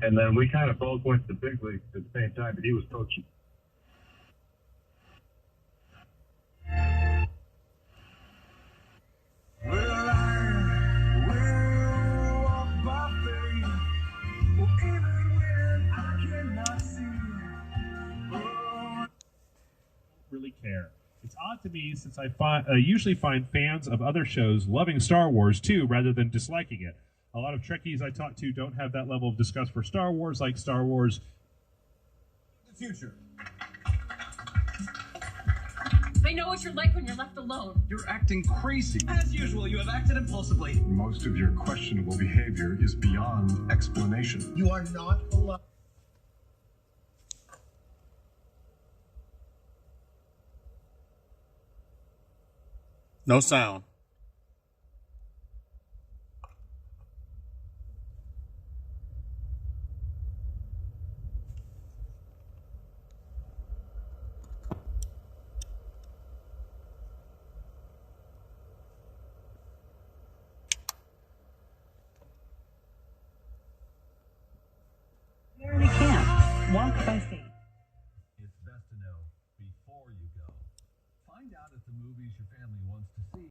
And then we kind of both went to the big leagues at the same time, but he was coaching. Really care. It's odd to me since I usually find fans of other shows loving Star Wars too rather than disliking it. A lot of Trekkies I talk to don't have that level of disgust for Star Wars like Star Wars. The future. I know what you're like when you're left alone. You're acting crazy. As usual, you have acted impulsively. Most of your questionable behavior is beyond explanation. You are not allowed. No sound. You already can't. Walk by faith. It's best to know before you go. Find out if the movies your family wants